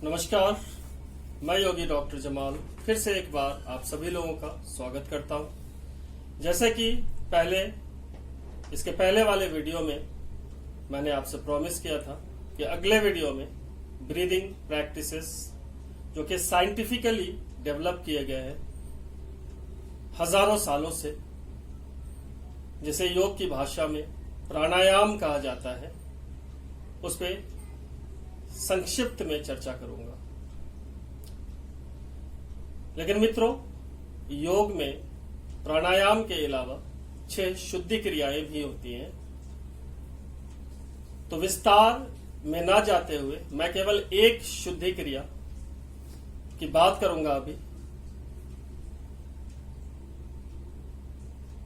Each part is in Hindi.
नमस्कार, मैं योगी डॉक्टर जमाल फिर से एक बार आप सभी लोगों का स्वागत करता हूं। जैसे कि इसके पहले वाले वीडियो में मैंने आपसे प्रॉमिस किया था कि अगले वीडियो में ब्रीदिंग प्रैक्टिसेस जो कि साइंटिफिकली डेवलप किए गए हैं हजारों सालों से, जिसे योग की भाषा में प्राणायाम कहा जाता है, उस पे संक्षिप्त में चर्चा करूंगा। लेकिन मित्रों, योग में प्राणायाम के अलावा 6 शुद्धि क्रियाएं भी होती हैं। तो विस्तार में ना जाते हुए मैं केवल एक शुद्धि क्रिया की बात करूंगा अभी,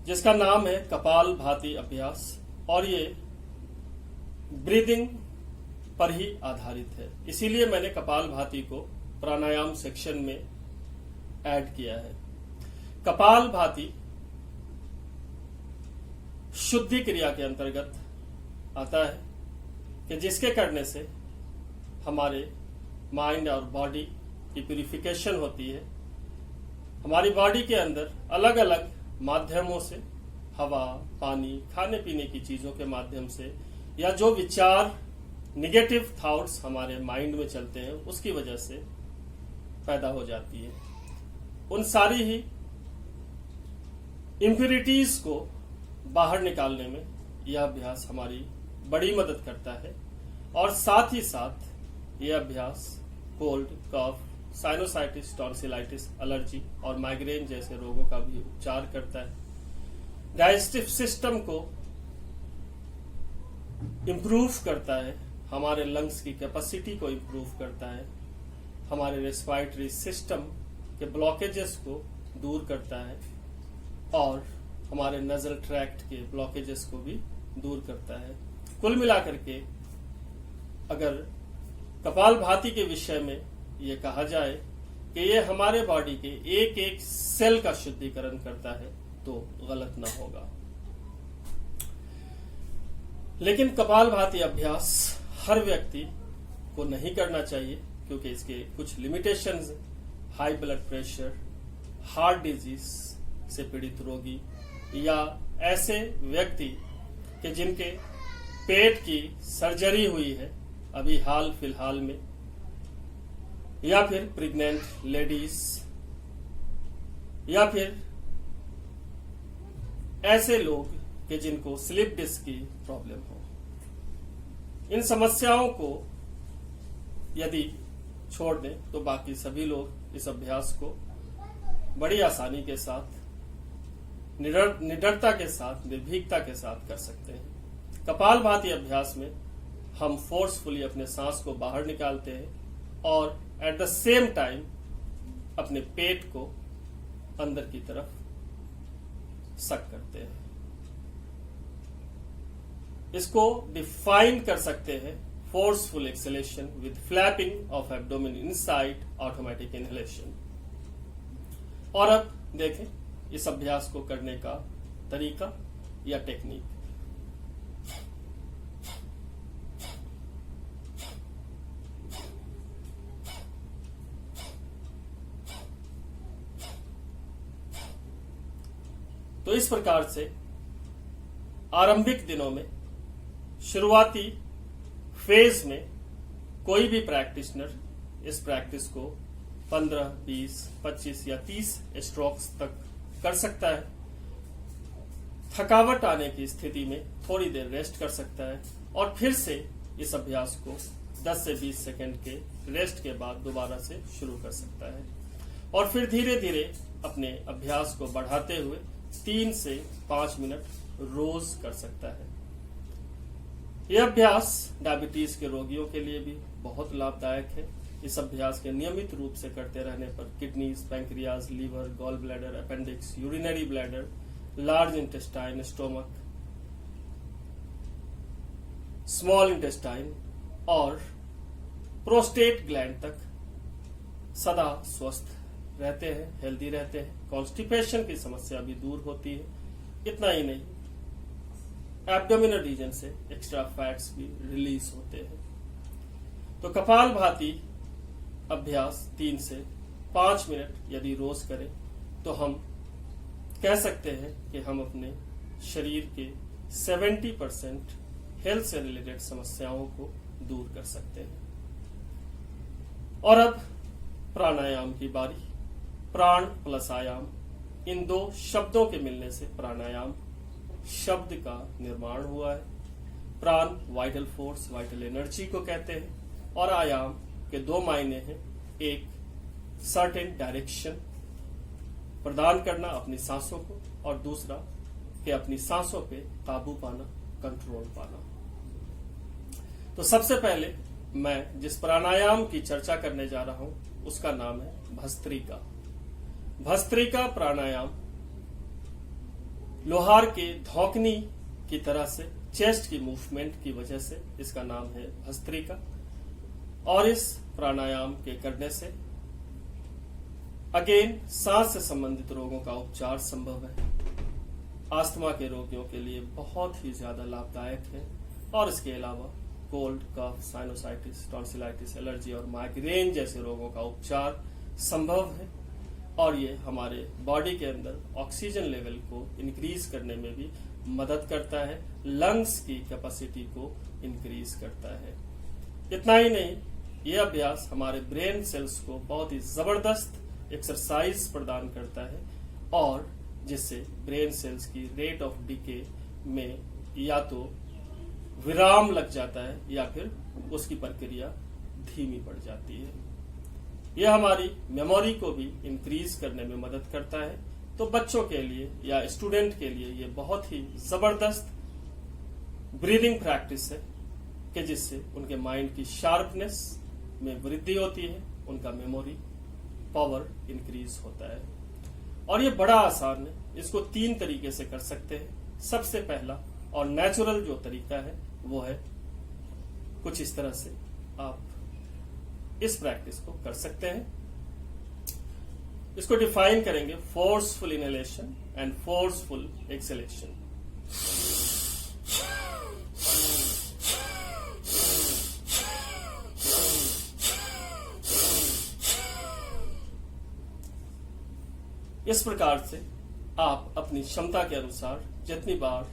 जिसका नाम है कपालभाति अभ्यास, और ये ब्रीदिंग पर ही आधारित है। इसीलिए मैंने कपालभाति को प्राणायाम सेक्शन में ऐड किया है। कपालभाति शुद्धि क्रिया के अंतर्गत आता है कि जिसके करने से हमारे माइंड और बॉडी की प्यूरिफिकेशन होती है। हमारी बॉडी के अंदर अलग अलग माध्यमों से, हवा, पानी, खाने पीने की चीजों के माध्यम से, या जो विचार निगेटिव थॉट्स हमारे माइंड में चलते हैं उसकी वजह से पैदा हो जाती है। उन सारी ही इम्प्यूरिटीज को बाहर निकालने में यह अभ्यास हमारी बड़ी मदद करता है। और साथ ही साथ यह अभ्यास कोल्ड, कफ, साइनोसाइटिस, टॉन्सिलाइटिस, एलर्जी और माइग्रेन जैसे रोगों का भी उपचार करता है। डाइजेस्टिव सिस्टम को इंप्रूव करता है, हमारे लंग्स की कैपेसिटी को इंप्रूव करता है, हमारे रेस्पिरेटरी सिस्टम के ब्लॉकेजेस को दूर करता है और हमारे नजल ट्रैक्ट के ब्लॉकेजेस को भी दूर करता है। कुल मिलाकर के अगर कपालभाति के विषय में ये कहा जाए कि ये हमारे बॉडी के एक एक सेल का शुद्धिकरण करता है तो गलत ना होगा। लेकिन कपालभाति अभ्यास हर व्यक्ति को नहीं करना चाहिए, क्योंकि इसके कुछ लिमिटेशंस हैं। High blood pressure, heart disease से पीड़ित रोगी, या ऐसे व्यक्ति कि जिनके पेट की सर्जरी हुई है अभी हाल फिलहाल में, या फिर प्रेग्नेंट लेडीज, या फिर ऐसे लोग कि जिनको स्लिप डिस्क की प्रॉब्लम हो। इन समस्याओं को यदि छोड़ दें तो बाकी सभी लोग इस अभ्यास को बड़ी आसानी के साथ, निडरता के साथ, निर्भीकता के साथ कर सकते हैं। कपालभाति अभ्यास में हम फोर्सफुली अपने सांस को बाहर निकालते हैं और एट द सेम टाइम अपने पेट को अंदर की तरफ सक करते हैं। इसको डिफाइन कर सकते हैं forceful acceleration with flapping of abdomen inside automatic inhalation. और अब देखें इस अभ्यास को करने का तरीका या टेक्निक। तो इस प्रकार से आरंभिक दिनों में, शुरुआती फेज में कोई भी प्रैक्टिशनर इस प्रैक्टिस को 15, 20, 25 या 30 स्ट्रोक्स तक कर सकता है। थकावट आने की स्थिति में थोड़ी देर रेस्ट कर सकता है और फिर से इस अभ्यास को 10 से 20 सेकंड के रेस्ट के बाद दोबारा से शुरू कर सकता है। और फिर धीरे धीरे अपने अभ्यास को बढ़ाते हुए 3 से 5 मिनट रोज कर सकता है। यह अभ्यास डायबिटीज के रोगियों के लिए भी बहुत लाभदायक है। इस अभ्यास के नियमित रूप से करते रहने पर kidneys, pancreas, liver, gall bladder, appendix, urinary bladder, large intestine, stomach, small intestine और प्रोस्टेट ग्लैंड तक सदा स्वस्थ रहते हैं, हेल्दी रहते हैं। कॉन्स्टिपेशन की समस्या भी दूर होती है। इतना ही नहीं, एब्डोमिनल रीजन से एक्स्ट्रा फैट्स भी रिलीज होते हैं। तो कपालभाति अभ्यास 3 से 5 मिनट यदि रोज करें तो हम कह सकते हैं कि हम अपने शरीर के 70% हेल्थ से रिलेटेड समस्याओं को दूर कर सकते हैं। और अब प्राणायाम की बारी। प्राण प्लस आयाम, इन दो शब्दों के मिलने से प्राणायाम शब्द का निर्माण हुआ है। प्राण वाइटल फोर्स, वाइटल एनर्जी को कहते हैं, और आयाम के दो मायने हैं। एक सर्टेन डायरेक्शन प्रदान करना अपनी सांसों को, और दूसरा कि अपनी सांसों पे काबू पाना, कंट्रोल पाना। तो सबसे पहले मैं जिस प्राणायाम की चर्चा करने जा रहा हूं उसका नाम है भस्त्रिका। भस्त्रिका प्राणायाम लोहार के धौकनी की तरह से चेस्ट की मूवमेंट की वजह से इसका नाम है भस्त्रिका। और इस प्राणायाम के करने से अगेन सांस से संबंधित रोगों का उपचार संभव है। आस्थमा के रोगियों के लिए बहुत ही ज्यादा लाभदायक है। और इसके अलावा कोल्ड, कफ, साइनोसाइटिस, टॉन्सिलाइटिस, एलर्जी और माइग्रेन जैसे रोगों का उपचार संभव है। और ये हमारे बॉडी के अंदर ऑक्सीजन लेवल को इंक्रीज करने में भी मदद करता है, लंग्स की कैपेसिटी को इंक्रीज करता है। इतना ही नहीं, ये अभ्यास हमारे ब्रेन सेल्स को बहुत ही जबरदस्त एक्सरसाइज प्रदान करता है, और जिससे ब्रेन सेल्स की रेट ऑफ डिके में या तो विराम लग जाता है या फिर उसकी प्रक्रिया धीमी पड़ जाती है। यह हमारी मेमोरी को भी इंक्रीज करने में मदद करता है। तो बच्चों के लिए या स्टूडेंट के लिए ये बहुत ही जबरदस्त ब्रीदिंग प्रैक्टिस है कि जिससे उनके माइंड की शार्पनेस में वृद्धि होती है, उनका मेमोरी पावर इंक्रीज होता है। और ये बड़ा आसान है, इसको 3 तरीके से कर सकते हैं। सबसे पहला और नेचुरल जो तरीका है वो है कुछ इस तरह से आप इस प्रैक्टिस को कर सकते हैं। इसको डिफाइन करेंगे forceful inhalation and forceful exhalation. इस प्रकार से आप अपनी क्षमता के अनुसार जितनी बार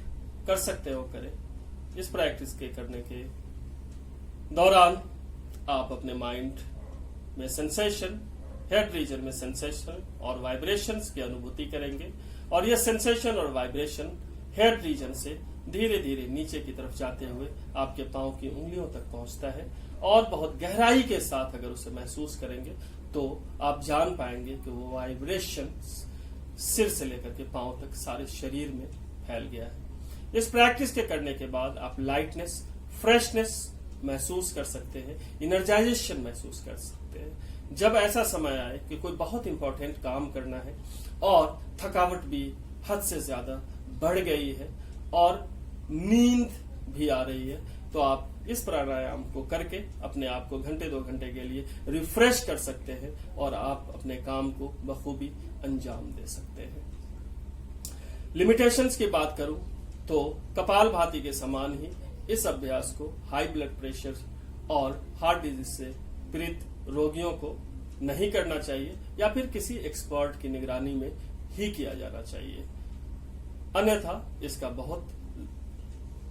कर सकते हो करें। इस प्रैक्टिस के करने के दौरान आप अपने माइंड में सेंसेशन, हेड रीजन में सेंसेशन और वाइब्रेशंस की अनुभूति करेंगे। और यह सेंसेशन और वाइब्रेशन हेड रीजन से धीरे धीरे नीचे की तरफ जाते हुए आपके पांव की उंगलियों तक पहुंचता है। और बहुत गहराई के साथ अगर उसे महसूस करेंगे तो आप जान पाएंगे कि वो वाइब्रेशन सिर से लेकर के पांव तक सारे शरीर में फैल गया है। इस प्रैक्टिस के करने के बाद आप लाइटनेस, फ्रेशनेस महसूस कर सकते हैं, इनर्जाइजेशन महसूस कर सकते हैं। जब ऐसा समय आए कि कोई बहुत इंपॉर्टेंट काम करना है और थकावट भी हद से ज्यादा बढ़ गई है और नींद भी आ रही है, तो आप इस प्राणायाम को करके अपने आप को घंटे 2 घंटे के लिए रिफ्रेश कर सकते हैं और आप अपने काम को बखूबी अंजाम दे सकते हैं। लिमिटेशंस की बात करूं तो कपालभाति के समान ही इस अभ्यास को हाई ब्लड प्रेशर और हार्ट डिजीज से पीड़ित रोगियों को नहीं करना चाहिए या फिर किसी एक्सपर्ट की निगरानी में ही किया जाना चाहिए, अन्यथा इसका बहुत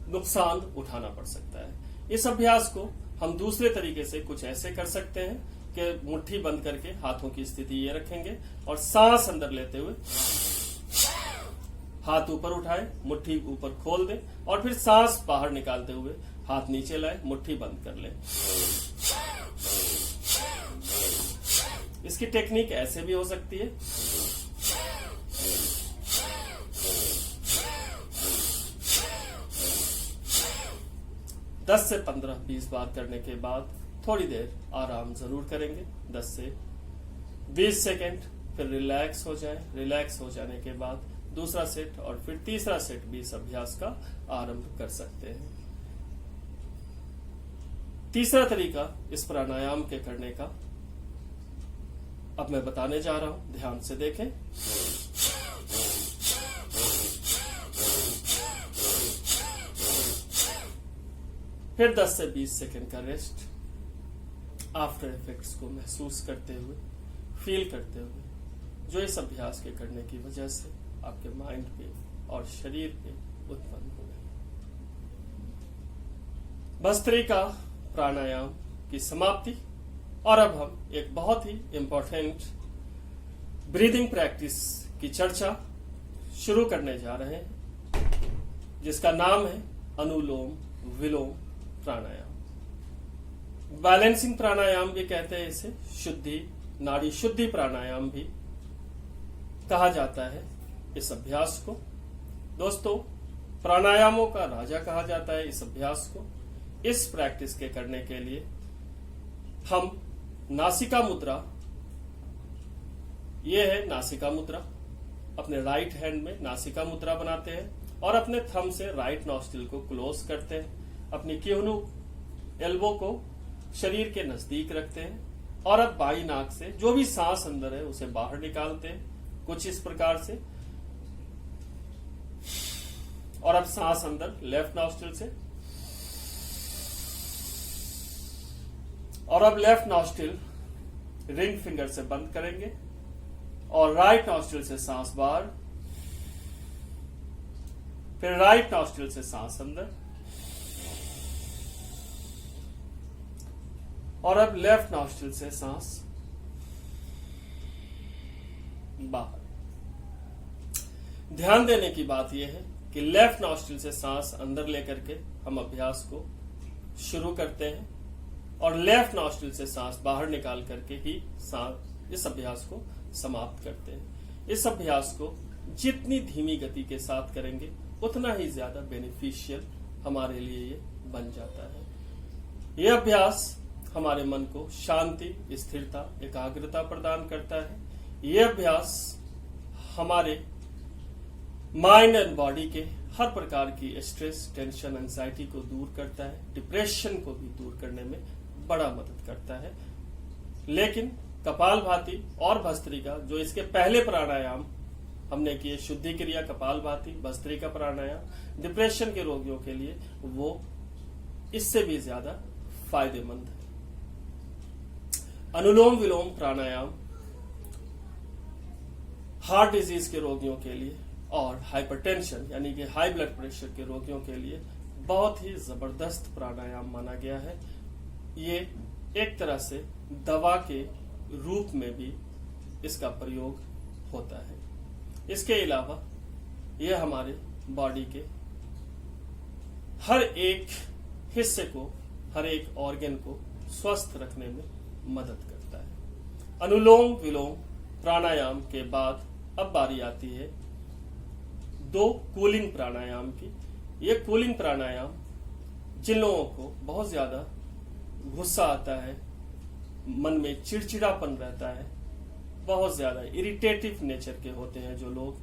नुकसान उठाना पड़ सकता है। इस अभ्यास को हम दूसरे तरीके से कुछ ऐसे कर सकते हैं कि मुट्ठी बंद करके हाथों की स्थिति ये रखेंगे और सांस अंदर लेते हुए हाथ ऊपर उठाए, मुट्ठी ऊपर खोल दें और फिर सांस बाहर निकालते हुए हाथ नीचे लाए, मुट्ठी बंद कर लें। इसकी टेक्निक ऐसे भी हो सकती है। दस से 15-20 बार करने के बाद थोड़ी देर आराम जरूर करेंगे, 10 से 20 सेकेंड, फिर रिलैक्स हो जाए। रिलैक्स हो जाने के बाद दूसरा सेट और फिर तीसरा सेट भी इस अभ्यास का आरंभ कर सकते हैं। तीसरा तरीका इस प्राणायाम के करने का अब मैं बताने जा रहा हूं, ध्यान से देखें। फिर 10 से 20 सेकेंड का रेस्ट आफ्टर इफेक्ट्स को महसूस करते हुए, फील करते हुए, जो इस अभ्यास के करने की वजह से आपके माइंड पे और शरीर पे उत्पन्न हुए। भस्त्रिका प्राणायाम की समाप्ति। और अब हम एक बहुत ही इंपॉर्टेंट ब्रीदिंग प्रैक्टिस की चर्चा शुरू करने जा रहे हैं, जिसका नाम है अनुलोम विलोम प्राणायाम। बैलेंसिंग प्राणायाम भी कहते हैं इसे, शुद्धि नाड़ी शुद्धि प्राणायाम भी कहा जाता है इस अभ्यास को। दोस्तों, प्राणायामों का राजा कहा जाता है इस अभ्यास को। इस प्रैक्टिस के करने के लिए हम नासिका मुद्रा, यह है नासिका मुद्रा, अपने राइट हैंड में नासिका मुद्रा बनाते हैं और अपने थंब से राइट नॉस्ट्रिल को क्लोज करते हैं। अपनी किहनु एल्बो को शरीर के नजदीक रखते हैं और अब बाई नाक से जो भी सांस अंदर है उसे बाहर निकालते हैं, कुछ इस प्रकार से। और अब सांस अंदर लेफ्ट नॉस्ट्रिल से, और अब लेफ्ट नॉस्ट्रिल रिंग फिंगर से बंद करेंगे और राइट नॉस्ट्रिल से सांस बाहर, फिर राइट नॉस्ट्रिल से सांस अंदर, और अब लेफ्ट नॉस्ट्रिल से सांस बाहर। ध्यान देने की बात यह है कि लेफ्ट नॉस्ट्रिल से सांस अंदर लेकर के हम अभ्यास को शुरू करते हैं और लेफ्ट नॉस्ट्रिल से सांस बाहर निकाल करके ही इस अभ्यास को समाप्त करते हैं। इस अभ्यास को जितनी धीमी गति के साथ करेंगे उतना ही ज्यादा बेनिफिशियल हमारे लिए ये बन जाता है। यह अभ्यास हमारे मन को शांति, स्थिरता, एकाग्रता प्रदान करता है। यह अभ्यास हमारे माइंड एंड बॉडी के हर प्रकार की स्ट्रेस, टेंशन, एंजाइटी को दूर करता है, डिप्रेशन को भी दूर करने में बड़ा मदद करता है। लेकिन कपालभाति और भस्त्रिका, जो इसके पहले प्राणायाम हमने किए, शुद्धि क्रिया, कपालभाति, भस्त्रिका प्राणायाम, डिप्रेशन के रोगियों के लिए वो इससे भी ज्यादा फायदेमंद है। अनुलोम विलोम प्राणायाम हार्ट डिजीज के रोगियों के लिए और हाइपरटेंशन यानी कि हाई ब्लड प्रेशर के रोगियों के लिए बहुत ही जबरदस्त प्राणायाम माना गया है। ये एक तरह से दवा के रूप में भी इसका प्रयोग होता है। इसके अलावा यह हमारे बॉडी के हर एक हिस्से को, हर एक ऑर्गन को स्वस्थ रखने में मदद करता है। अनुलोम विलोम प्राणायाम के बाद अब बारी आती है 2 कूलिंग प्राणायाम की। ये कूलिंग प्राणायाम जिन लोगों को बहुत ज्यादा गुस्सा आता है, मन में चिड़चिड़ापन रहता है, बहुत ज्यादा इरिटेटिव नेचर के होते हैं जो लोग,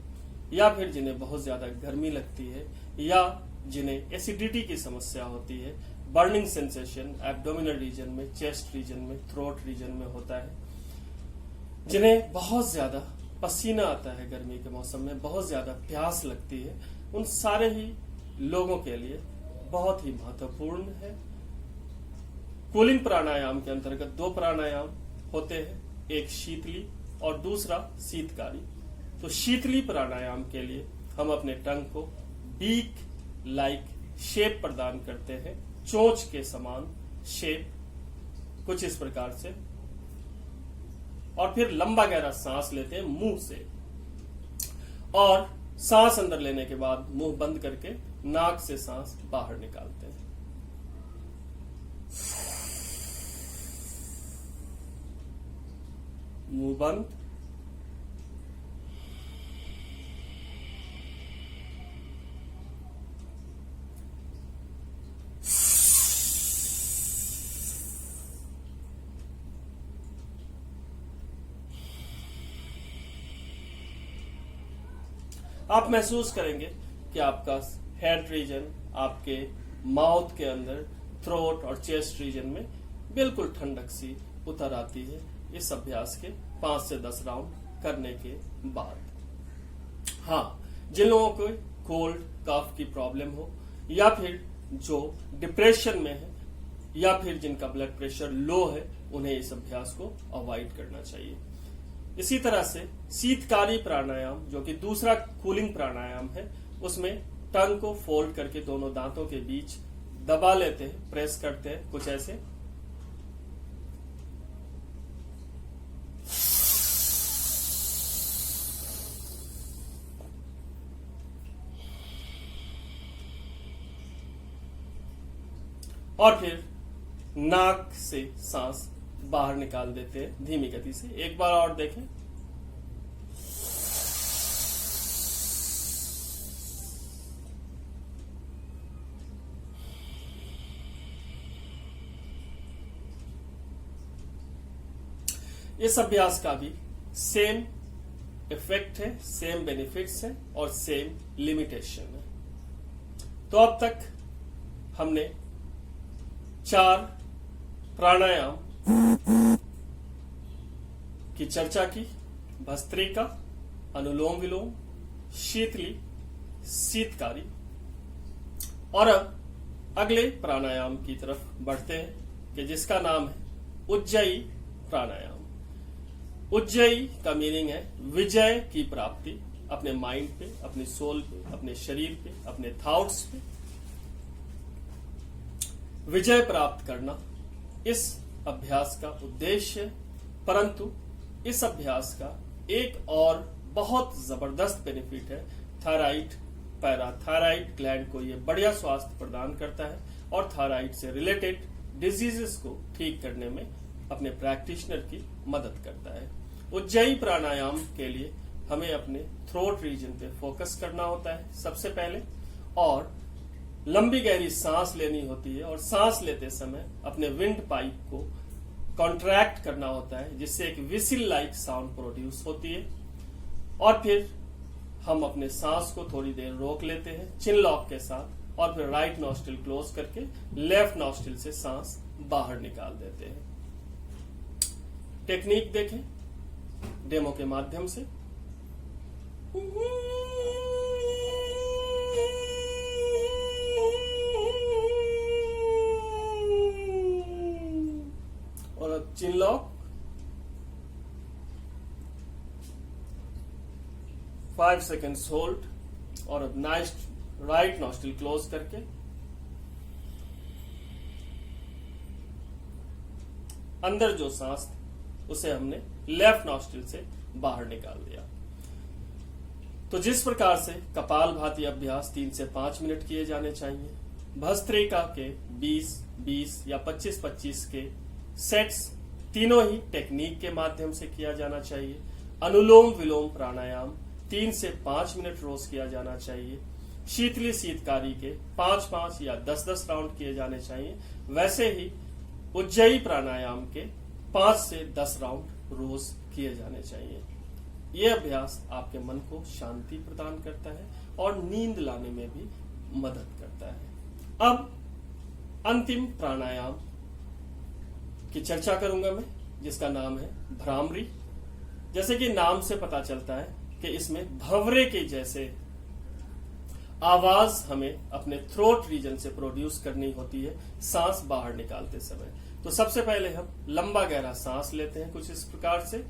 या फिर जिन्हें बहुत ज्यादा गर्मी लगती है, या जिन्हें एसिडिटी की समस्या होती है, बर्निंग सेंसेशन एब्डोमिनल रीजन में, चेस्ट रीजन में, थ्रोट रीजन में होता है, जिन्हें बहुत ज्यादा पसीना आता है गर्मी के मौसम में, बहुत ज्यादा प्यास लगती है, उन सारे ही लोगों के लिए बहुत ही महत्वपूर्ण है। कूलिंग प्राणायाम के अंतर्गत 2 प्राणायाम होते हैं, एक शीतली और दूसरा शीतकारी। तो शीतली प्राणायाम के लिए हम अपने टंग को बीक लाइक शेप प्रदान करते हैं, चोंच के समान शेप, कुछ इस प्रकार से, और फिर लंबा गहरा सांस लेते हैं मुंह से, और सांस अंदर लेने के बाद मुंह बंद करके नाक से सांस बाहर निकालते हैं। मुंह बंद, आप महसूस करेंगे कि आपका हेड रीजन, आपके माउथ के अंदर, थ्रोट और चेस्ट रीजन में बिल्कुल ठंडक सी उतर आती है इस अभ्यास के 5 से 10 राउंड करने के बाद। हाँ, जिन लोगों को कोल्ड कफ की प्रॉब्लम हो, या फिर जो डिप्रेशन में है, या फिर जिनका ब्लड प्रेशर लो है उन्हें इस अभ्यास को अवॉइड करना चाहिए। इसी तरह से शीतकारी प्राणायाम जो कि दूसरा कूलिंग प्राणायाम है, उसमें टंग को फोल्ड करके दोनों दांतों के बीच दबा लेते हैं, प्रेस करते हैं कुछ ऐसे। और फिर नाक से सांस बाहर निकाल देते हैं धीमी गति से। एक बार और देखें। इस अभ्यास का भी सेम इफेक्ट है, सेम बेनिफिट्स है और सेम लिमिटेशन है। तो अब तक हमने 4 प्राणायाम की चर्चा की। भस्त्रिका, अनुलोम विलोम, शीतली, शीतकारी। और अब अगले प्राणायाम की तरफ बढ़ते हैं कि जिसका नाम है उज्जयी प्राणायाम। उज्जयी का मीनिंग है विजय की प्राप्ति, अपने माइंड पे, अपनी सोल पे, अपने शरीर पे, अपने थॉट्स पे विजय प्राप्त करना इस अभ्यास का उद्देश्य है। परंतु इस अभ्यास का एक और बहुत जबरदस्त बेनिफिट है। थायराइड, पैराथायराइड ग्लैंड को यह बढ़िया स्वास्थ्य प्रदान करता है और थायराइड से रिलेटेड डिजीजेस को ठीक करने में अपने प्रैक्टिशनर की मदद करता है। उज्जयी प्राणायाम के लिए हमें अपने थ्रोट रीजन पे फोकस करना होता है सबसे पहले, और लंबी गहरी सांस लेनी होती है और सांस लेते समय अपने विंड पाइप को कॉन्ट्रैक्ट करना होता है, जिससे एक विसिल लाइक साउंड प्रोड्यूस होती है। और फिर हम अपने सांस को थोड़ी देर रोक लेते हैं चिन लॉक के साथ, और फिर राइट नॉस्ट्रिल क्लोज करके लेफ्ट नॉस्ट्रिल से सांस बाहर निकाल देते हैं। टेक्निक देखें डेमो के माध्यम से। और अब चिन लॉक, 5 सेकेंड्स होल्ड, और अब राइट नॉस्ट्रिल क्लोज करके अंदर जो सांस उसे हमने लेफ्ट नॉस्ट्रिल से बाहर निकाल दिया। तो जिस प्रकार से कपालभाति अभ्यास 3 से 5 मिनट किए जाने चाहिए, भस्त्रिका के 20-20 या 25-25 के सेट्स तीनों ही टेक्निक के माध्यम से किया जाना चाहिए। अनुलोम विलोम प्राणायाम 3 से 5 मिनट रोज किया जाना चाहिए। शीतली शीतकारी के 5-5 या 10-10 राउंड किए जाने चाहिए। वैसे ही उज्जयी प्राणायाम के 5 से 10 राउंड रोज किए जाने चाहिए। यह अभ्यास आपके मन को शांति प्रदान करता है और नींद लाने में भी मदद करता है। अब अंतिम प्राणायाम की चर्चा करूंगा मैं, जिसका नाम है भ्रामरी। जैसे कि नाम से पता चलता है कि इसमें भंवरे के जैसे आवाज हमें अपने थ्रोट रीजन से प्रोड्यूस करनी होती है सांस बाहर निकालते समय। तो सबसे पहले हम लंबा गहरा सांस लेते हैं कुछ इस प्रकार से।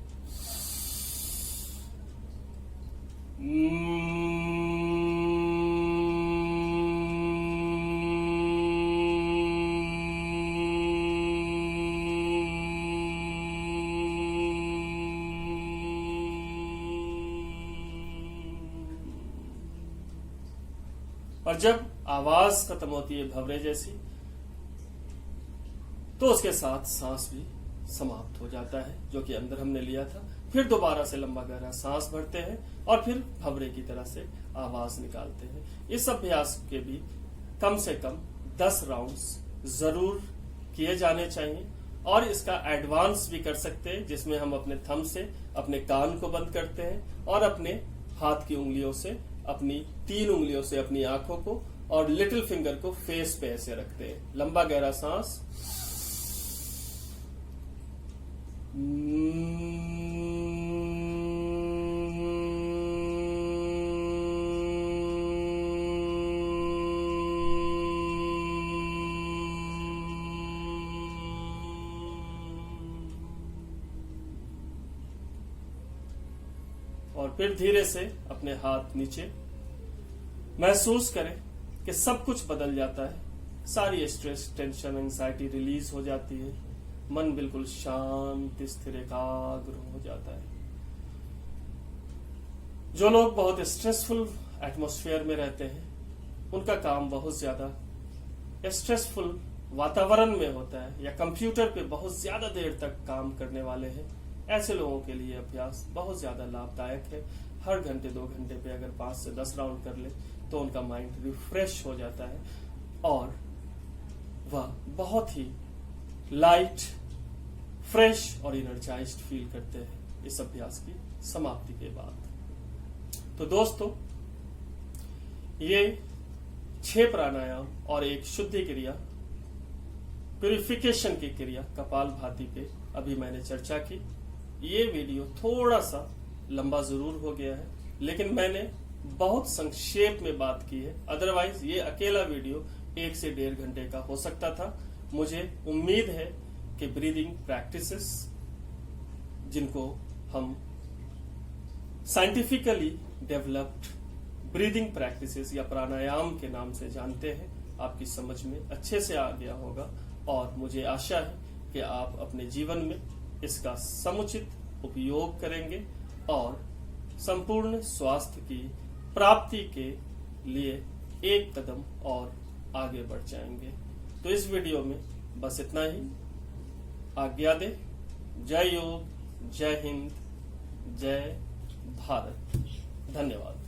और जब आवाज खत्म होती है भंवरे जैसी, तो उसके साथ सांस भी समाप्त हो जाता है जो कि अंदर हमने लिया था। फिर दोबारा से लंबा गहरा सांस भरते हैं और फिर भंवरे की तरह से आवाज निकालते हैं। इस अभ्यास के भी कम से कम 10 राउंड्स जरूर किए जाने चाहिए, और इसका एडवांस भी कर सकते हैं, जिसमें हम अपने थंब से अपने कान को बंद करते हैं और अपने हाथ की उंगलियों से, अपनी 3 उंगलियों से अपनी आंखों को और लिटिल फिंगर को फेस पे ऐसे रखते हैं। लंबा गहरा सांस, और फिर धीरे से अपने हाथ नीचे। महसूस करें कि सब कुछ बदल जाता है, सारी स्ट्रेस, टेंशन, एंजाइटी रिलीज हो जाती है, मन बिल्कुल शांत, स्थिर, एकाग्र हो जाता है। जो लोग बहुत स्ट्रेसफुल एटमॉस्फेयर में रहते हैं, उनका काम बहुत ज्यादा स्ट्रेसफुल वातावरण में होता है या कंप्यूटर पे बहुत ज्यादा देर तक काम करने वाले हैं, ऐसे लोगों के लिए अभ्यास बहुत ज्यादा लाभदायक है। हर घंटे 2 घंटे पे अगर 5 से 10 राउंड कर ले तो उनका माइंड रिफ्रेश हो जाता है और वह बहुत ही लाइट, फ्रेश और एनर्जाइज्ड फील करते हैं इस अभ्यास की समाप्ति के बाद। तो दोस्तों, ये 6 प्राणायाम और एक शुद्धि क्रिया, प्यूरिफिकेशन की क्रिया कपालभाति पे अभी मैंने चर्चा की। ये वीडियो थोड़ा सा लंबा जरूर हो गया है, लेकिन मैंने बहुत संक्षेप में बात की है। अदरवाइज ये अकेला वीडियो 1 से 1.5 घंटे का हो सकता था। मुझे उम्मीद है कि ब्रीदिंग प्रैक्टिसेस, जिनको हम साइंटिफिकली डेवलप्ड ब्रीदिंग प्रैक्टिसेस या प्राणायाम के नाम से जानते हैं, आपकी समझ में अच्छे से आ गया होगा और मुझे आशा है कि आप अपने जीवन में इसका समुचित उपयोग करेंगे और संपूर्ण स्वास्थ्य की प्राप्ति के लिए एक कदम और आगे बढ़ जाएंगे। तो इस वीडियो में बस इतना ही। आज्ञा दे। जय योग, जय हिंद, जय भारत। धन्यवाद।